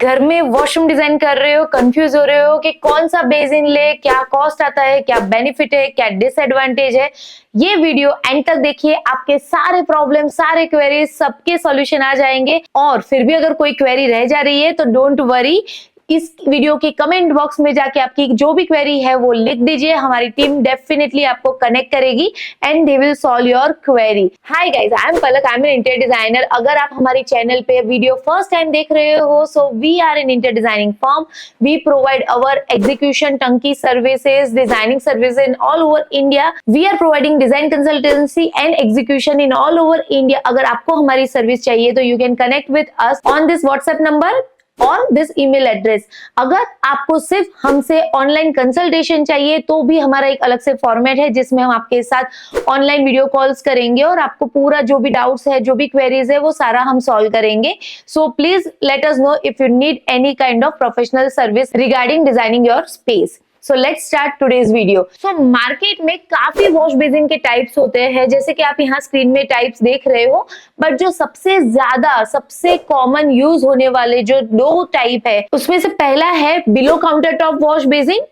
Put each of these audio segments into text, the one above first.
घर में washroom design कर रहे हो, कंफ्यूज हो रहे हो कि कौन सा बेसिन ले, क्या कॉस्ट आता है, क्या बेनिफिट है, क्या डिसएडवांटेज है, ये वीडियो एंड तक देखिए। आपके सारे प्रॉब्लम, सारे क्वेरीज, सबके सॉल्यूशन आ जाएंगे। और फिर भी अगर कोई क्वेरी रह जा रही है तो डोंट वरी, इस वीडियो के कमेंट बॉक्स में जाके आपकी जो भी क्वेरी है वो लिख दीजिए। हमारी टीम डेफिनेटली आपको कनेक्ट करेगी and they will solve your query. Hi guys, I am Palak, I am an interior designer. अगर आप हमारी चैनल पे वीडियो फर्स्ट टाइम देख रहे हो, so we are an interior designing firm. We provide our execution, turnkey services, designing services in all over India. We are providing design consultancy and execution in all over India. अगर आपको हमारी service चाहिए तो you can connect with us on this WhatsApp number और this email address. अगर आपको सिर्फ हमसे ऑनलाइन कंसल्टेशन चाहिए तो भी हमारा एक अलग से फॉर्मेट है जिसमें हम आपके साथ ऑनलाइन वीडियो कॉल्स करेंगे और आपको पूरा जो भी डाउट्स है, जो भी क्वेरीज है, वो सारा हम सॉल्व करेंगे। So please let us know if you need any kind of professional service regarding designing your space. So let's start today's video. So market में काफी वॉश बेसिन के टाइप्स होते हैं, जैसे कि आप यहाँ स्क्रीन में टाइप्स देख रहे हो। बट जो सबसे ज्यादा, सबसे कॉमन यूज होने वाले जो दो टाइप है, उसमें से पहला है below counter top wash basin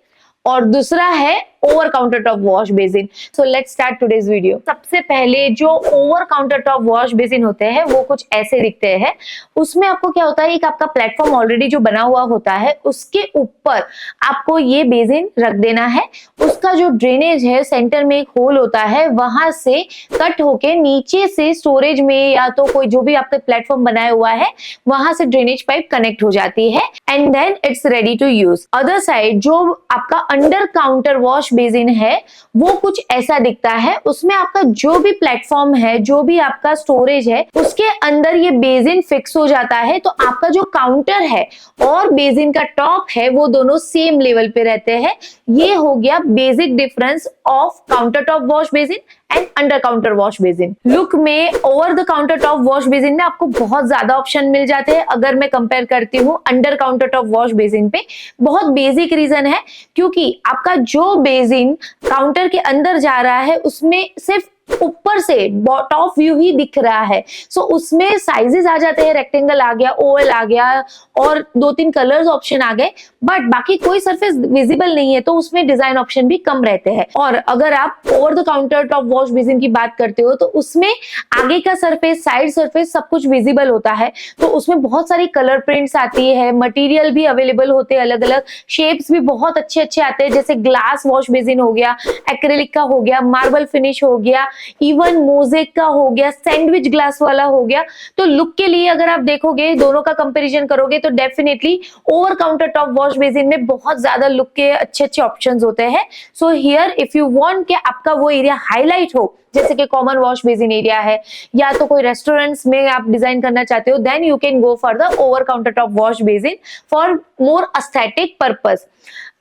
और दूसरा है over counter top wash basin. So let's start today's video. सबसे पहले जो over counter top wash basin होते हैं वो कुछ ऐसे दिखते हैं। उसमें आपको क्या होता है, एक आपका प्लेटफॉर्म ऑलरेडी जो बना हुआ होता है, उसके ऊपर आपको ये बेसिन रख देना है। उसका जो ड्रेनेज है, सेंटर में एक होल होता है, वहां से कट होके नीचे से स्टोरेज में या तो कोई जो भी आपने प्लेटफॉर्म बनाया हुआ है वहां से ड्रेनेज पाइप कनेक्ट हो जाती है and then it's ready to use. Other side जो आपका अंडर काउंटर वॉश बेसिन है वो कुछ ऐसा दिखता है। उसमें आपका जो भी प्लेटफॉर्म है, जो भी आपका स्टोरेज है, उसके अंदर ये बेसिन फिक्स हो जाता है। तो आपका जो काउंटर है और बेसिन का टॉप है वो दोनों सेम लेवल पे रहते हैं। ये हो गया basic difference of counter top wash basin and under counter wash basin. Look में over the counter top wash basin में आपको बहुत ज्यादा ऑप्शन मिल जाते हैं। अगर मैं कंपेयर करती हूँ under counter top wash basin पे, बहुत बेसिक रीजन है क्योंकि आपका जो बेसिन काउंटर के अंदर जा रहा है उसमें सिर्फ ऊपर से टॉप व्यू ही दिख रहा है। सो उसमें साइजेस आ जाते हैं, रेक्टेंगल आ गया, ओवल आ गया और 2-3 कलर्स ऑप्शन आ गए, बट बाकी कोई सरफेस विजिबल नहीं है तो उसमें डिजाइन ऑप्शन भी कम रहते हैं। और अगर आप over the counter top wash basin की बात करते हो तो उसमें आगे का सरफेस, साइड सरफेस सब कुछ विजिबल होता है। तो उसमें बहुत सारी कलर प्रिंट्स आती है, मटेरियल भी अवेलेबल होते हैं, अलग अलग शेप्स भी बहुत अच्छे अच्छे आते हैं, जैसे ग्लास वॉश बेसिन हो गया, एक्रेलिक का हो गया, मार्बल फिनिश हो गया, इवन मोजेक का हो गया, सैंडविच ग्लास वाला हो गया। तो लुक के लिए अगर आप देखोगे, दोनों का कंपैरिजन करोगे तो definitely over counter top wash basin में बहुत ज्यादा लुक के अच्छे अच्छे ऑप्शंस होते हैं। So here if you want कि आपका वो एरिया हाईलाइट हो, जैसे कि कॉमन वॉश बेसिन एरिया है या तो कोई रेस्टोरेंट्स में आप डिजाइन करना चाहते हो, then you can go for the over counter top wash basin for more aesthetic purpose.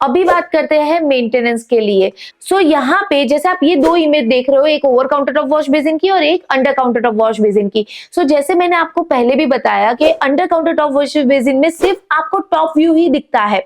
अभी बात करते हैं मेंटेनेंस के लिए। सो यहाँ पे जैसे आप ये दो इमेज देख रहे हो, एक over counter top wash basin की और एक under counter top wash basin की। सो जैसे मैंने आपको पहले भी बताया कि under counter top wash basin में सिर्फ आपको टॉप व्यू ही दिखता है।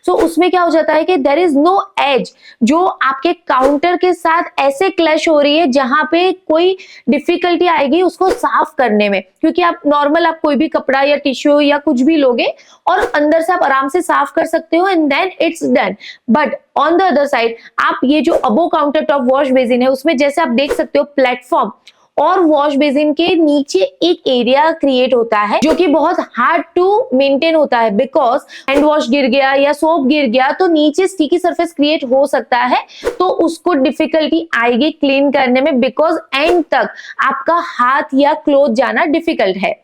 सो उसमें क्या हो जाता है कि देयर इज नो एज जो आपके काउंटर के साथ ऐसे क्लैश हो रही है जहां पे कोई डिफिकल्टी आएगी उसको साफ करने में, क्योंकि आप नॉर्मल आप कोई भी कपड़ा या टिश्यू या कुछ भी लोगे और अंदर से आप आराम से साफ कर सकते हो and then it's done. But on the other side आप ये जो above counter top wash basin है उसमें जैसे आप देख सकते हो प्लेटफॉर्म और वॉश बेसिन के नीचे एक एरिया क्रिएट होता है जो कि बहुत हार्ड टू मेंटेन होता है, बिकॉज हैंड वॉश गिर गया या सोप गिर गया तो नीचे स्टिकी सरफेस क्रिएट हो सकता है, तो उसको डिफिकल्टी आएगी क्लीन करने में, बिकॉज एंड तक आपका हाथ या क्लोथ जाना डिफिकल्ट है।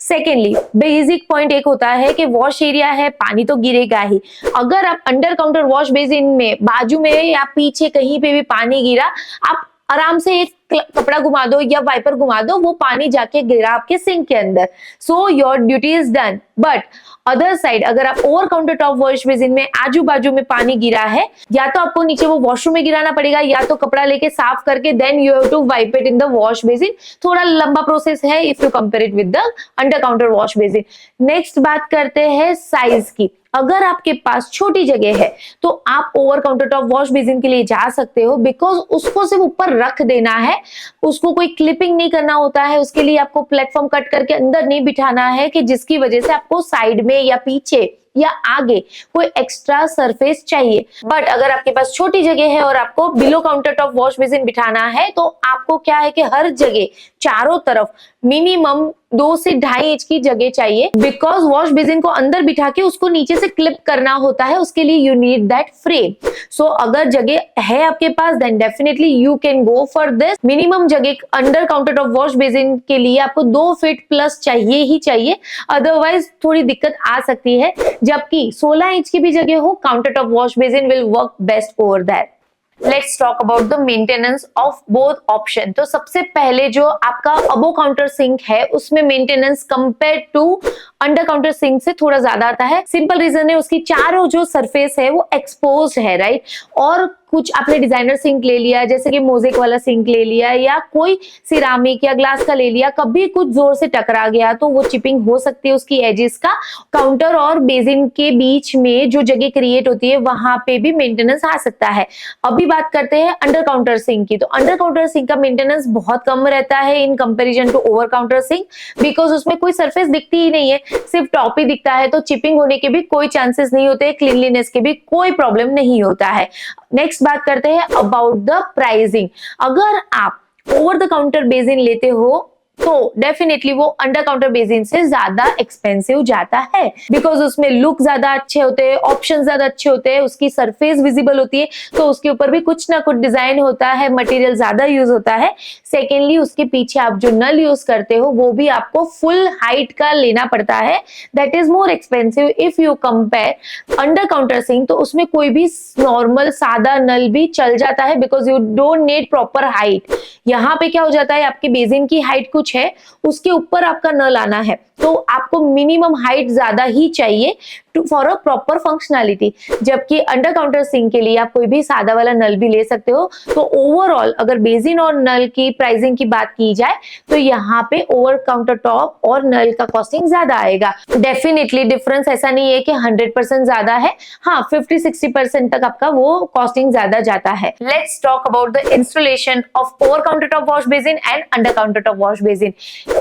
सेकेंडली बेसिक पॉइंट एक होता है कि वॉश एरिया है, पानी तो गिरेगा ही। अगर आप अंडर काउंटर वॉश बेसिन में बाजू में या पीछे कहीं पे भी पानी गिरा, आप आराम से एक कपड़ा घुमा दो या वाइपर घुमा दो, वो पानी जाके गिरा आपके सिंक के अंदर। So your duty is done. But other side अगर आप over counter top wash basin में आजू बाजू में पानी गिरा है, या तो आपको नीचे वो वॉशरूम में गिराना पड़ेगा या तो कपड़ा लेके साफ करके then you have to wipe it in the wash basin. थोड़ा लंबा प्रोसेस है if you compare it with the under counter wash basin. Next बात करते हैं साइज की। अगर आपके पास छोटी जगह है तो आप over counter top wash basin के लिए जा सकते हो, बिकॉज उसको सिर्फ ऊपर रख देना है, उसको कोई क्लिपिंग नहीं करना होता है, उसके लिए आपको प्लेटफॉर्म कट करके अंदर नहीं बिठाना है कि जिसकी वजह से आपको साइड में या पीछे या आगे कोई एक्स्ट्रा सरफेस चाहिए। बट अगर आपके पास छोटी जगह है और आपको below counter top wash basin बिठाना है तो आपको क्या है कि हर जगह चारों तरफ मिनिमम 2 से 2.5 इंच की जगह चाहिए, बिकॉज वॉश बेसिन को अंदर बिठा के उसको नीचे से क्लिप करना होता है, उसके लिए you need that frame. So अगर जगह है आपके पास then definitely you can go for this. Minimum जगह under counter top wash basin के लिए आपको 2 फीट प्लस चाहिए ही चाहिए, अदरवाइज थोड़ी दिक्कत आ सकती है। जबकि 16 इंच की भी जगह हो, counter top wash basin will work best over that. Let's talk about the maintenance of both option. तो सबसे पहले जो आपका अबो काउंटर सिंक है उसमें maintenance compare to under counter sink से थोड़ा ज्यादा आता है। सिंपल रीजन है, उसकी चारों जो सरफेस है वो एक्सपोज्ड है, राइट। और कुछ आपने डिजाइनर सिंक ले लिया, जैसे कि मोजेक वाला सिंक ले लिया या कोई सिरामिक या ग्लास का ले लिया, कभी कुछ जोर से टकरा गया तो वो चिपिंग हो सकती है उसकी एजेस का। काउंटर और बेसिन के बीच में जो जगह क्रिएट होती है वहां पे भी मेंटेनेंस आ सकता है। अभी बात करते हैं अंडर काउंटर सिंक की। तो अंडर काउंटर सिंक का मेंटेनेंस बहुत कम रहता है in comparison to over counter sink, because उसमें कोई सरफेस दिखती ही नहीं है, सिर्फ टॉप ही दिखता है, तो चिपिंग होने के भी कोई चांसेस नहीं होते, क्लीनलीनेस के भी कोई प्रॉब्लम नहीं होता है। नेक्स्ट बात करते हैं अबाउट द प्राइसिंग। अगर आप ओवर द काउंटर बेसिन लेते हो तो डेफिनेटली वो अंडर काउंटर बेसिन से ज्यादा एक्सपेंसिव जाता है, बिकॉज उसमें लुक ज्यादा अच्छे होते हैं, ऑप्शन ज्यादा अच्छे होते हैं, उसकी सरफेस विजिबल होती है, तो उसके ऊपर भी कुछ ना कुछ डिजाइन होता है, मटेरियल ज्यादा यूज होता है। सेकेंडली उसके पीछे आप जो नल यूज करते हो वो भी आपको फुल हाइट का लेना पड़ता है, that is more expensive if you compare under counter sink. तो उसमें कोई भी नॉर्मल सादा नल भी चल जाता है, because you don't need proper height. यहाँ पे क्या हो जाता है, आपकी बेसिन की हाइट कुछ है, उसके ऊपर आपका नल आना है, तो आपको मिनिमम हाइट ज्यादा ही चाहिए फॉर अ प्रॉपर फंक्शनैलिटी। जबकि अंडर काउंटर सिंक के लिए आप कोई भी सादा वाला नल भी ले सकते हो। तो ओवरऑल अगर बेसिन और नल की प्राइसिंग की बात की जाए तो यहाँ पे ओवर काउंटर टॉप और नल का कॉस्टिंग ज्यादा आएगा। डेफिनेटली डिफरेंस ऐसा नहीं है कि 100% ज्यादा है, हाँ 50-60% तक आपका वो कॉस्टिंग ज्यादा जाता है। Let's talk about the installation of over counter top wash basin and under counter top wash basin.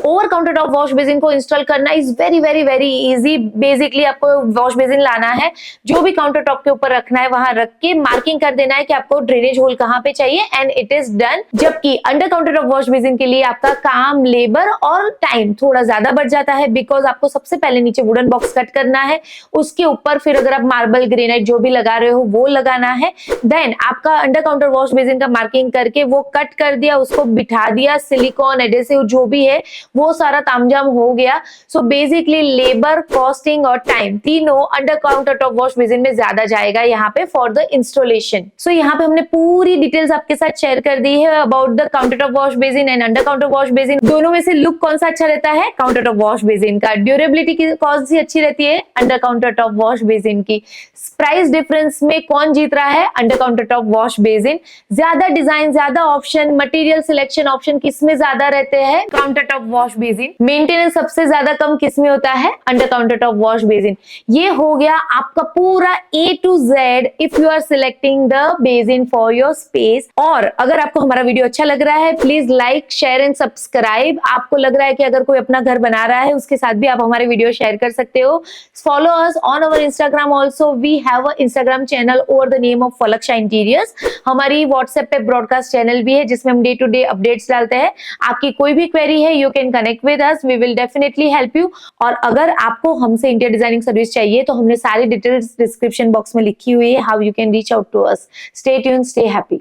Over counter top wash basin को इंस्टॉल करना is very very very easy. Basically आपको वॉश बेसिन लाना है, जो भी counter top के ऊपर रखना है वहां रख के मार्किंग कर देना है कि आपको ड्रेनेज होल कहां पे चाहिए, एंड इट इज डन। जबकि under counter top wash basin के लिए आपका काम, लेबर और टाइम थोड़ा ज्यादा बढ़ जाता है, बिकॉज आपको सबसे पहले नीचे वुडन बॉक्स कट करना है, उसके ऊपर फिर अगर आप मार्बल ग्रेनाइट जो भी लगा रहे हो वो लगाना है, देन आपका अंडर काउंटर वॉश बेसिन का मार्किंग करके वो कट कर दिया, उसको बिठा दिया, सिलिकॉन एडेसिव जो भी है वो सारा तामझाम हो गया। सो बेसिकली लेबर, कॉस्टिंग और टाइम तीनों under counter top wash basin में ज्यादा जाएगा यहाँ पे फॉर द इंस्टॉलेशन। सो यहाँ पे हमने पूरी डिटेल्स आपके साथ शेयर कर दी है about the counter top wash basin and under counter wash basin. दोनों में से लुक कौन सा अच्छा रहता है? काउंटर टॉप वॉश बेसिन का। ड्यूरेबिलिटी की कौन सी अच्छी रहती है? Under counter top wash basin की। प्राइस डिफरेंस में कौन जीत रहा है? Under counter top wash basin. ज्यादा डिजाइन, ज्यादा ऑप्शन, मटेरियल सिलेक्शन ऑप्शन किसमें ज्यादा रहते हैं? Counter top wash basin. Maintenance सबसे ज्यादा कम किसमें होता है? Under counter top wash basin. ये हो गया आपका पूरा A to Z if you are selecting the basin for your space. और अगर आपको हमारा वीडियो अच्छा लग रहा है please like, share and subscribe. आपको लग रहा है कि अगर कोई अपना घर बना रहा है उसके साथ भी आप हमारे वीडियो शेयर कर सकते हो। Follow us on our Instagram also. We have a Instagram channel over the name of Falaksha interiors. हमारी व्हाट्सएप पे ब्रॉडकास्ट चैनल भी है जिसमें हम डे टू डे अपडेट्स डालते हैं। आपकी कोई भी क्वेरी है you can connect with us, we will definitely help you. और अगर आपको हमसे इंटीरियर डिजाइनिंग सर्विस चाहिए तो हमने सारी डिटेल्स डिस्क्रिप्शन बॉक्स में लिखी हुई है, how you can reach out to us. Stay tuned, stay happy.